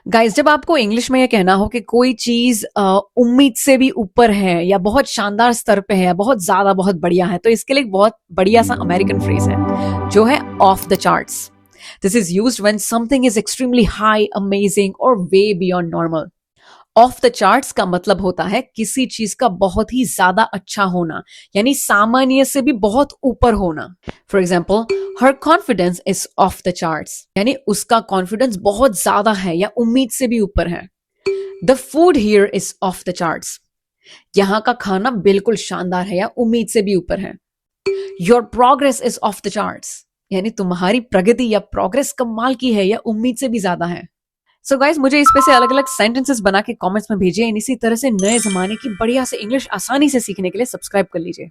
Guys, जब आपको English में ये कहना हो कि कोई चीज उम्मीद से भी ऊपर है या बहुत शानदार स्तर पे है, बहुत ज्यादा बहुत बढ़िया है, तो इसके लिए एक बहुत बढ़िया सा अमेरिकन फ्रेज है जो है off the charts. This is used when something is extremely high, amazing और way beyond normal. Off the charts का मतलब होता है किसी चीज का बहुत ही ज्यादा अच्छा होना, यानी सामान्य से भी बहुत ऊपर होना. For example, her confidence is of the charts, यानी उसका कॉन्फिडेंस बहुत ज्यादा है या उम्मीद से भी ऊपर है. The food here is of the charts, यहाँ का खाना बिल्कुल शानदार है या उम्मीद से भी ऊपर है. Your progress is of the charts, यानी तुम्हारी प्रगति या प्रोग्रेस कमाल की है या उम्मीद से भी ज्यादा है. सो गाइज, मुझे इस पे से अलग अलग सेंटेंसेस बना के कमेंट्स में भेजिए. इसी तरह से नए जमाने की बढ़िया से इंग्लिश आसानी से सीखने के लिए सब्सक्राइब कर लीजिए.